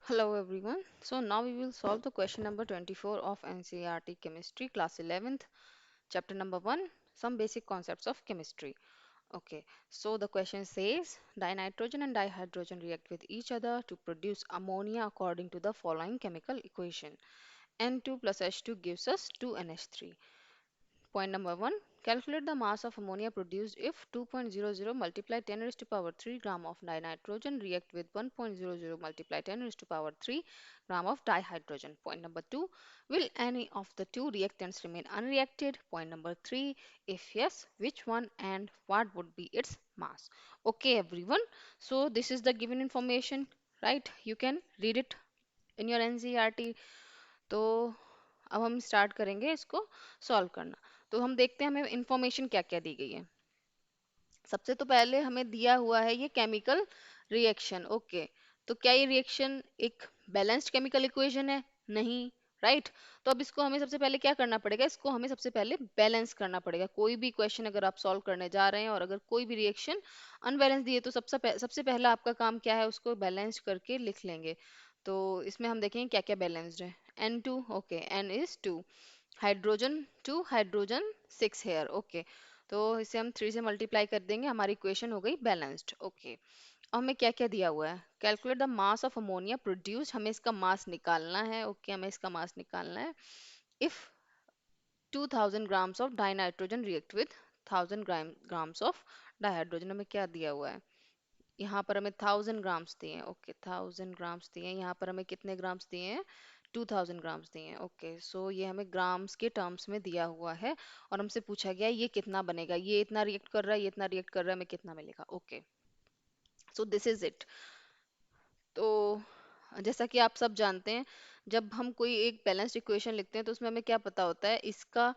Hello everyone. So now we will solve the question number 24 of NCERT Chemistry class 11th, chapter number 1, some basic concepts of chemistry. Okay, so the question says dinitrogen and dihydrogen react with each other to produce ammonia according to the following chemical equation. N2 plus H2 gives us 2NH3. Point number one, calculate the mass of ammonia produced if 2.00 multiply 10 raised to power 3 gram of dinitrogen react with 1.00 multiply 10 raised to power 3 gram of dihydrogen. Point number two, will any of the two reactants remain unreacted? Point number three, if yes, which one and what would be its mass? Okay, everyone. So this is the given information, right? You can read it in your NCERT. तो अब हम start करेंगे इसको solve करना। तो हम देखते हैं हमें इंफॉर्मेशन क्या क्या दी गई है। सबसे तो पहले हमें दिया हुआ है ये केमिकल रिएक्शन। ओके, तो क्या ये रिएक्शन एक बैलेंस्ड केमिकल इक्वेशन है? नहीं, राइट। तो अब इसको हमें सबसे पहले क्या करना पड़ेगा, इसको हमें सबसे पहले बैलेंस करना पड़ेगा। कोई भी क्वेश्चन अगर आप सॉल्व करने जा रहे हैं और अगर कोई भी रिएक्शन अनबैलेंस दिए तो सबसे पहला आपका काम क्या है, उसको बैलेंस करके लिख लेंगे। तो इसमें हम देखेंगे क्या क्या बैलेंस्ड है। N2, okay, N is 2, hydrogen 2, hydrogen 6 here. Okay, तो इसे हम 3 से मल्टीप्लाई कर देंगे, हमारी इक्वेशन हो गई बैलेंस्ड। ओके, अब हमें क्या क्या दिया हुआ है, calculate the mass of ammonia produce, हमें इसका मास निकालना है। ओके, हमें इसका मास निकालना है। If 2000 grams of dinitrogen react with 1000 grams of dihydrogen, हमें क्या दिया हुआ है, यहाँ पर हमें 1000 ग्राम्स दिए हैं। ओके, 1000 ग्राम्स दिए हैं। यहाँ पर हमें कितने ग्राम्स दिए हैं, 2000 ग्राम्स दिए हैं। ओके, सो ये हमें ग्राम्स के टर्म्स में दिया हुआ है और हमसे पूछा गया है ये कितना बनेगा, ये इतना रिएक्ट कर रहा है, ये इतना रिएक्ट कर रहा है, हमें कितना मिलेगा। Okay, so this is it. तो जैसा कि आप सब जानते हैं, जब हम कोई एक बैलेंस्ड इक्वेशन लिखते हैं तो उसमें हमें क्या पता होता है, इसका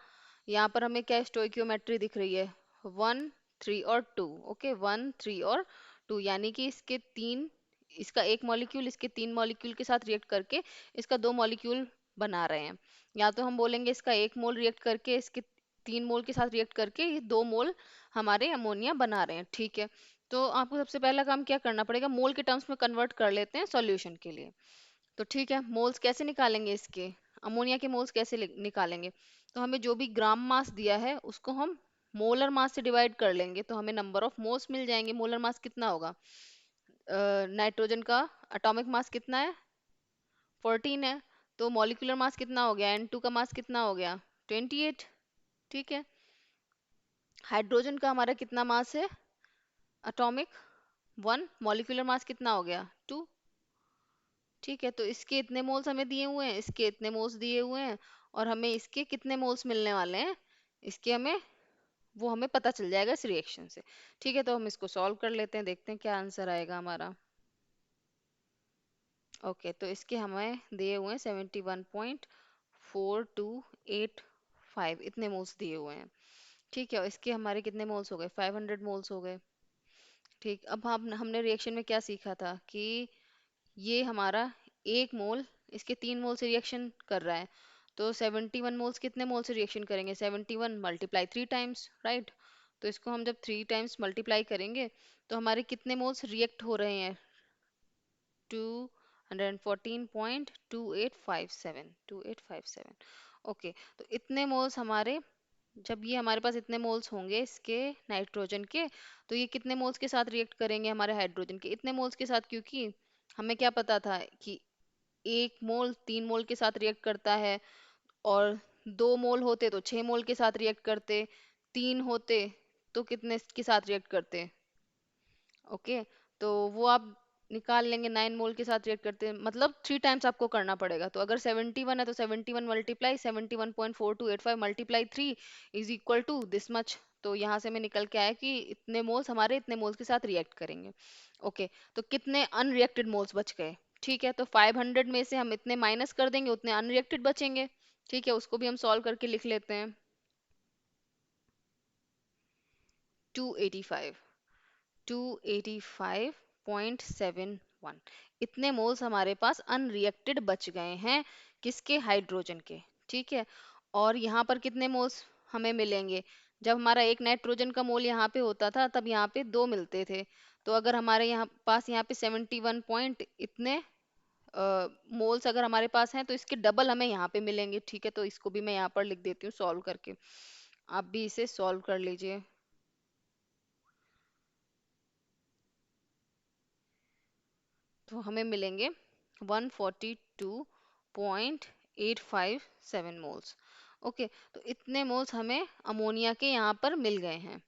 यहाँ पर हमें क्या स्टोइकियोमेट्री दिख रही है, 1 3 और 2। ओके, 1 3 और 2, यानी कि इसके तीन, इसका एक मॉलिक्यूल इसके तीन मॉलिक्यूल के साथ रिएक्ट करके इसका दो मॉलिक्यूल बना रहे हैं। या तो हम बोलेंगे इसका एक मोल रिएक्ट करके इसके तीन मोल के साथ रिएक्ट करके ये दो मोल हमारे अमोनिया बना रहे हैं। ठीक है, तो आपको सबसे पहला काम क्या करना पड़ेगा, मोल के टर्म्स में कन्वर्ट कर लेते हैं सॉल्यूशन के लिए। तो ठीक है, मोल्स कैसे निकालेंगे इसके, अमोनिया के मोल्स कैसे निकालेंगे, तो हमें जो भी ग्राम मास दिया है उसको हम मोलर मास से डिवाइड कर लेंगे तो हमें नंबर ऑफ मोल्स मिल जाएंगे। मोलर मास कितना होगा, नाइट्रोजन का एटॉमिक मास कितना है, 14 है, तो मॉलिक्यूलर मास कितना हो गया, N2 का मास कितना हो गया, 28। ठीक है, हाइड्रोजन का हमारा कितना मास है एटॉमिक, 1, मॉलिक्यूलर मास कितना हो गया, 2। ठीक है, तो इसके इतने मोल्स हमें दिए हुए हैं, इसके इतने मोल्स दिए हुए हैं, और हमें इसके कितने मोल्स मिलने वाले हैं, इसके हमें, वो हमें पता चल जाएगा इस रिएक्शन से। ठीक है, तो हम इसको सॉल्व कर लेते हैं, देखते हैं क्या आंसर आएगा हमारा। ओके, तो इसके हमें दिए हुए हैं 71.4285, इतने मोल्स दिए हुए हैं। ठीक है, और इसके हमारे कितने मोल्स हो गए, 500 मोल्स हो गए। ठीक, अब हम हमने रिएक्शन में क्या सीखा था कि ये हमारा एक मोल इसके तीन मोल से रिएक्शन कर रहा है, तो 71 मोल्स कितने मोल से रिएक्शन करेंगे, 71 मल्टीप्लाई 3 टाइम्स, राइट। तो इसको हम जब 3 टाइम्स मल्टीप्लाई करेंगे तो हमारे कितने मोल्स रिएक्ट हो रहे हैं, 214.2857। ओके, तो इतने मोल्स हमारे, जब ये हमारे पास इतने मोल्स होंगे इसके नाइट्रोजन के, तो ये कितने मोल्स के साथ रिएक्ट करेंगे हमारे हाइड्रोजन के, इतने मोल्स के साथ, क्योंकि हमें क्या पता था कि एक मोल तीन मोल के साथ रिएक्ट करता है, और दो मोल होते तो छह मोल के साथ रिएक्ट करते, तीन होते तो कितने के साथ रिएक्ट करते। ओके, तो वो आप निकाल लेंगे, 9 मोल के साथ रिएक्ट करते हैं, मतलब 3 टाइम्स आपको करना पड़ेगा। तो अगर 71 है तो 71 multiply 71.4285 multiply 3 is equal to this much. तो यहाँ से हमें निकल के आया कि इतने मोल्स हमारे इतने मोल्स के साथ रिएक्ट करेंगे। ओके, तो कितने अनरिएक्टेड मोल्स बच गए, ठीक है, तो 500 में से हम इतने माइनस कर देंगे, उतने अनरिएक्टेड बचेंगे। ठीक है, उसको भी हम सॉल्व करके लिख लेते हैं। 285, 285.71, इतने मोल्स हमारे पास अनरिएक्टेड बच गए हैं, किसके, हाइड्रोजन के। ठीक है, और यहाँ पर कितने मोल्स हमें मिलेंगे, जब हमारा एक नाइट्रोजन का मोल यहाँ पे होता था तब यहाँ पे दो मिलते थे। तो अगर हमारे यहाँ पास यहाँ पे 71 पॉइंट इतने मोल्स अगर हमारे पास हैं तो इसके डबल हमें यहाँ पे मिलेंगे। ठीक है, तो इसको भी मैं यहाँ पर लिख देती हूँ सॉल्व करके। आप भी इसे सॉल्व कर लीजिए। तो हमें मिलेंगे 142.857 मोल्स। ओके, तो इतने मोल्स हमें अमोनिया के यहाँ पर मिल गए हैं।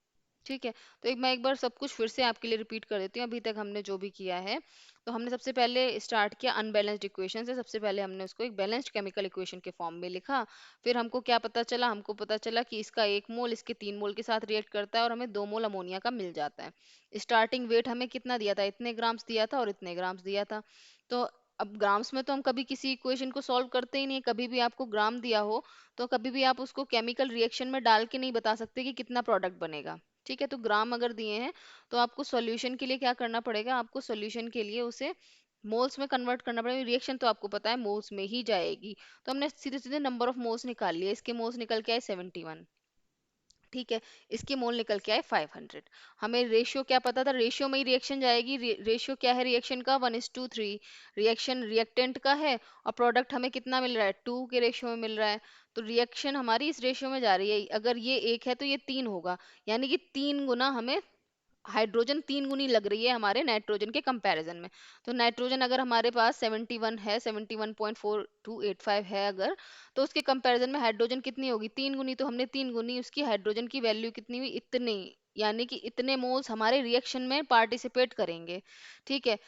ठीक है, तो मैं एक बार सब कुछ फिर से आपके लिए रिपीट कर देती हूँ अभी तक हमने जो भी किया है। तो हमने सबसे पहले स्टार्ट किया अनबैलेंस्ड इक्वेशन से। सबसे पहले हमने उसको एक बैलेंस्ड केमिकल इक्वेशन के फॉर्म में लिखा। फिर हमको क्या पता चला, हमको पता चला कि इसका 1 मोल इसके 3 मोल के साथ रिएक्ट करता है और हमें 2 मोल अमोनिया का मिल जाता है। स्टार्टिंग वेट हमें कितना दिया था, इतने ग्राम्स दिया था और इतने ग्राम्स दिया था। तो अब ग्राम्स में तो हम कभी किसी इक्वेशन को सॉल्व करते ही नहीं। कभी भी आपको ग्राम दिया हो तो कभी भी आप उसको केमिकल रिएक्शन में डाल के नहीं बता सकते कि कितना प्रोडक्ट बनेगा। ठीक है, तो ग्राम अगर दिए हैं तो आपको सॉल्यूशन के लिए क्या करना पड़ेगा, आपको सॉल्यूशन के लिए उसे मोल्स में कन्वर्ट करना पड़ेगा। रिएक्शन तो आपको पता है मोल्स में ही जाएगी। तो हमने सीधे सीधे नंबर ऑफ मोल्स निकाल लिए। इसके मोल्स निकल के आए 71। ठीक है, इसकी मोल निकल के आए 500। हमें रेशियो क्या पता था, रेशियो में ही रिएक्शन जाएगी। रेशियो क्या है रिएक्शन का, 1:3। रिएक्शन रिएक्टेंट का है और प्रोडक्ट हमें कितना मिल रहा है, 2 के रेशियो में मिल रहा है। तो रिएक्शन हमारी इस रेशियो में जा रही है। अगर ये 1 है तो ये 3 होगा, यानी कि 3 गुना हमें हाइड्रोजन 3 गुनी लग रही है हमारे नाइट्रोजन के कंपैरिजन में। तो नाइट्रोजन अगर हमारे पास 71 है, 71.4285 है अगर, तो उसके कंपैरिजन में हाइड्रोजन कितनी होगी, 3 गुनी। तो हमने 3 गुनी उसकी हाइड्रोजन की वैल्यू कितनी हुई, इतनी। यानी कि इतने मोल्स हमारे रिएक्शन में पार्टिसिपेट करेंगे। ठीक है,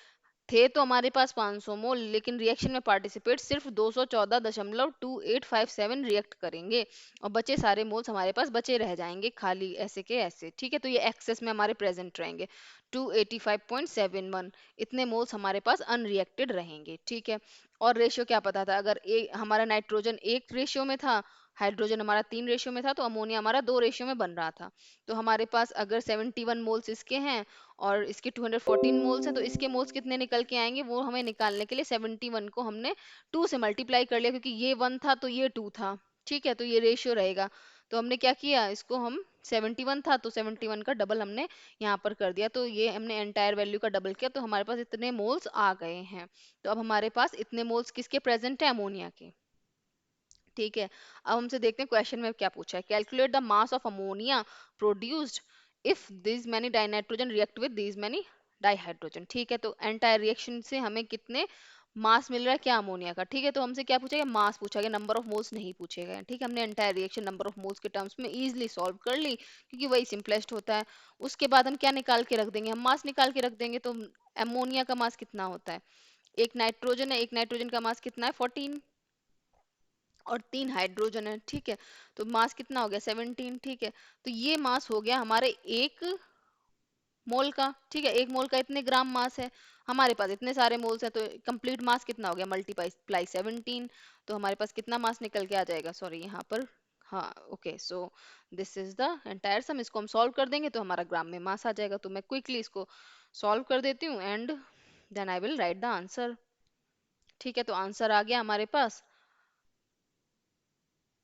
थे तो हमारे पास 500 मोल, लेकिन रिएक्शन में पार्टिसिपेट सिर्फ 214.2857 रिएक्ट करेंगे और बचे सारे मोल्स हमारे पास बचे रह जाएंगे खाली ऐसे के ऐसे। ठीक है, तो ये एक्सेस में हमारे प्रेजेंट रहेंगे 285.71। इतने मोल्स हमारे पास अनरिएक्टेड रहेंगे। ठीक है, और रेशियो क्या पता था, अगर हमारा नाइट्रोजन 1 रेशियो में था, हाइड्रोजन हमारा 3 रेशियो में था, तो अमोनिया हमारा 2 रेशियो में बन रहा था। तो हमारे पास अगर 71 मोल्स इसके हैं और इसके 214 मोल्स हैं, तो इसके मोल्स कितने निकल के आएंगे, वो हमें निकालने के लिए 71 को हमने 2 से मल्टीप्लाई कर लिया, क्योंकि ये 1 था तो ये 2 था। ठीक है, तो ये रेशियो रहेगा। तो हमने क्या किया, इसको हम 71 था तो 71 का डबल हमने यहाँ पर कर दिया। तो ये हमने एंटायर वैल्यू का डबल किया तो हमारे पास इतने मोल्स आ गए हैं। तो अब हमारे पास इतने मोल्स किसके प्रेजेंट है, अमोनिया के। ठीक है, अब हमसे देखते हैं क्वेश्चन में क्या पूछा है। Calculate the mass of ammonia produced if this many dinitrogen react with this many dihydrogen. ठीक है, तो एंटायर रिएक्शन से हमें कितने मास मिल रहा है क्या, अमोनिया का। ठीक है, तो हमसे क्या पूछा गया, मास पूछा गया, नंबर ऑफ मोल्स नहीं पूछे गए। ठीक है, हमने entire reaction number of moles के टर्म्स में इजीली सॉल्व कर ली, क्योंकि वही सिंपलेस्ट होता है। उसके बाद हम क्या निकाल के रख देंगे, हम मास निकाल के रख देंगे। तो अमोनिया का मास कितना होता है, एक नाइट्रोजन है, एक नाइट्रोजन का मास कितना है 14 और 3 हाइड्रोजन है। ठीक है, तो मास कितना हो गया 17। ठीक है, तो ये मास हो गया हमारे 1 मोल का। ठीक है, 1 मोल का इतने ग्राम मास है, हमारे पास इतने सारे मोल्स हैं, तो कंप्लीट मास कितना हो गया, मल्टीप्लाई 17। तो हमारे पास कितना मास निकल के आ जाएगा, सॉरी यहाँ पर, हाँ okay. So this is the entire sum. इसको हम सॉल्व कर देंगे तो हमारा ग्राम में मास आ जाएगा। तो मैं क्विकली इसको सॉल्व कर देती हूँ and then I will write the answer. ठीक है, तो आंसर आ गया हमारे पास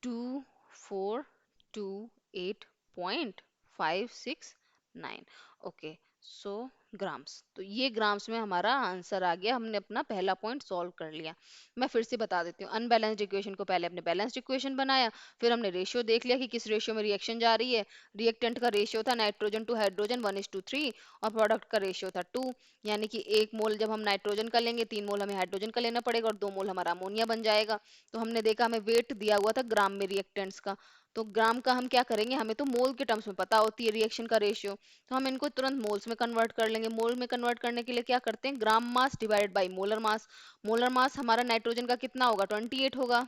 2428.569। ओके, सो ग्राम्स। तो ये ग्राम्स में हमारा आंसर आ गया। हमने अपना पहला पॉइंट सॉल्व कर लिया। मैं फिर से बता देती हूँ, अनबैलेंस्ड इक्वेशन को पहले हमने बैलेंस्ड इक्वेशन बनाया, फिर हमने रेशियो देख लिया कि किस रेशियो में रिएक्शन जा रही है। रिएक्टेंट का रेशियो था नाइट्रोजन टू हाइड्रोजन 1:3 और प्रोडक्ट का रेशियो था 2। यानी कि 1 मोल जब हम नाइट्रोजन का लेंगे, 3 मोल हमें हाइड्रोजन का लेना पड़ेगा और 2 मोल हमारा अमोनिया बन जाएगा। तो हमने देखा हमें वेट दिया हुआ था ग्राम में रिएक्टेंट्स का। तो ग्राम का हम क्या करेंगे, हमें तो मोल के टर्म्स में पता होती है रिएक्शन का रेशियो, तो हम इनको तुरंत मोल्स में कन्वर्ट कर लेंगे। मोल में कन्वर्ट करने के लिए क्या करते हैं, gram mass divided by molar mass. Molar mass हमारा नाइट्रोजन का कितना होगा, 28 होगा।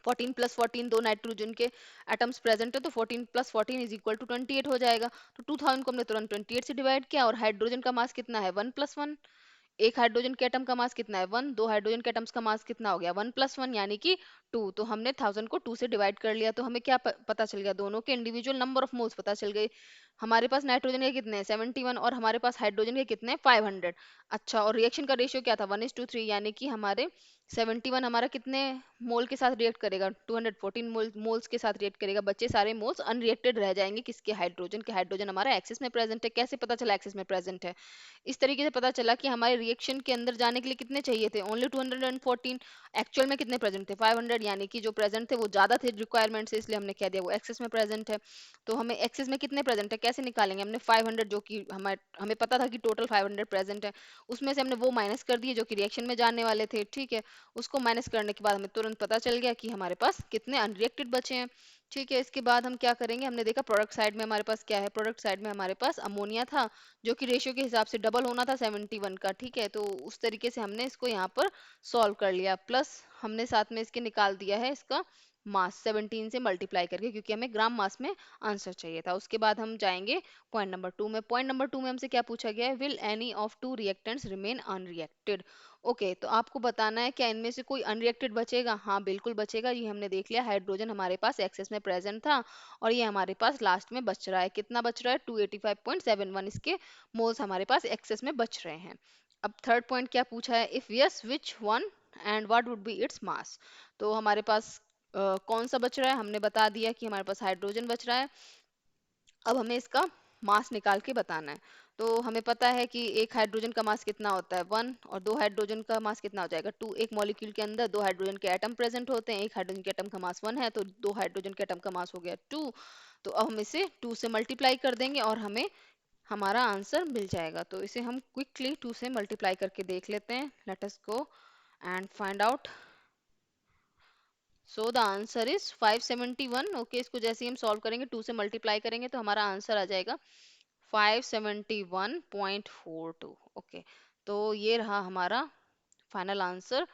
14 + 14 दो नाइट्रोजन के एटम्स प्रेजेंट है, तो 14 + 14 = 28 हो जाएगा। तो 2000 को हमने तुरंत 28 से डिवाइड किया। और हाइड्रोजन का मास कितना है, 1 + 1। एक हाइड्रोजन के एटम का मास कितना है, 1। दो हाइड्रोजन के एटम्स का मास कितना हो गया, 1 + 1 यानी कि 2। तो हमने 1000 को 2 से डिवाइड कर लिया, तो हमें क्या पता चल गया, दोनों के इंडिविजुअल नंबर ऑफ मोल्स पता चल गए। हमारे पास नाइट्रोजन के कितने हैं 71 और हमारे पास हाइड्रोजन के कितने हैं 500। अच्छा, और रिएक्शन का रेशियो क्या था 1:3, यानी कि हमारे 71 हमारा कितने मोल के साथ रिएक्ट करेगा 214 मोल्स के साथ रिएक्ट करेगा, बच्चे सारे मोल्स अनरिएक्टेड रह जाएंगे किसके, हाइड्रोजन के। हाइड्रोजन हमारा एक्सेस में प्रेजेंट है। कैसे पता चला एक्सेस में प्रेजेंट है? इस तरीके से पता चला कि हमारे रिएक्शन के अंदर जाने के लिए कितने चाहिए थे, ओनली 214। एक्चुअल में कितने प्रेजेंट थे 500, यानी कि जो प्रेजेंट थे वो ज्यादा थे रिक्वायरमेंट से, इसलिए हमने कह दिया वो एक्सेस में प्रेजेंट है। तो हमें एक्सेस में कितने प्रेजेंट है कैसे निकालेंगे, हमने 500 जो कि हमें हमें पता था कि टोटल 500 प्रेजेंट है, उसमें से हमने वो माइनस कर दिए जो कि रिएक्शन में जाने वाले थे, ठीक है। उसको माइनस करने के बाद हमें तुरंत पता चल गया कि हमारे पास कितने अनरिएक्टेड बचे हैं, ठीक है। इसके बाद हम क्या करेंगे, हमने देखा प्रोडक्ट साइड में हमारे पास क्या है, प्रोडक्ट साइड में हमारे पास अमोनिया था जो कि रेशियो के हिसाब से डबल होना था 71 का, ठीक है। तो उस तरीके से हमने इसको यहाँ पर सॉल्व कर लिया, प्लस हमने साथ में इसके निकाल दिया है इसका मास 17 से मल्टीप्लाई करके, क्योंकि हमें ग्राम मास में आंसर चाहिए था। उसके बाद हम जाएंगे पॉइंट नंबर 2 में। पॉइंट नंबर 2 में हमसे क्या पूछा गया है, will any of to reactants remain unreacted. Okay, तो आपको बताना है क्या इनमें से कोई अनरिएक्टेड बचेगा। हाँ बिल्कुल बचेगा, ये हमने देख लिया, हाइड्रोजन हमारे पास एक्सेस में प्रेजेंट था और ये हमारे पास लास्ट में बच रहा है, कितना बच रहा है 285.71 इसके मोल्स हमारे पास एक्सेस में बच रहे हैं। अब थर्ड पॉइंट क्या पूछा है, if yes which one and what would be its mass. तो हमारे पास कौन सा बच रहा है, हमने बता दिया कि हमारे पास हाइड्रोजन बच रहा है। अब हमें इसका मास निकाल के बताना है। तो हमें पता है कि एक हाइड्रोजन का मास कितना होता है 1, और दो हाइड्रोजन का मास कितना हो जाएगा 2। एक मॉलिक्यूल के अंदर दो हाइड्रोजन के एटम प्रेजेंट होते हैं, एक हाइड्रोजन के एटम का मास 1 है तो दो हाइड्रोजन के एटम का मास हो गया 2। तो अब हम इसे 2 से मल्टीप्लाई कर देंगे और हमें हमारा आंसर मिल जाएगा। तो इसे हम क्विकली 2 से मल्टीप्लाई करके देख लेते हैं, let us go and find out. So the answer is 571। Okay, इसको जैसे ही हम सॉल्व करेंगे 2 से मल्टीप्लाई करेंगे तो हमारा आंसर आ जाएगा 571.42। ओके, तो ये रहा हमारा final answer.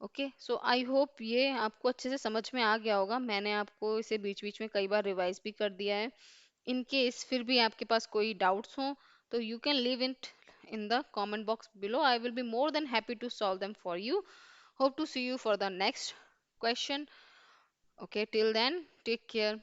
Okay, so I hope ये आपको अच्छे से समझ में आ गया होगा। मैंने आपको इसे बीच बीच में कई बार रिवाइज भी कर दिया है। इन केस फिर भी आपके पास कोई डाउट्स हो तो you can leave it in the comment box below. I will be more than happy to solve them for you. Hope to see you for the next question. Okay, till then, take care.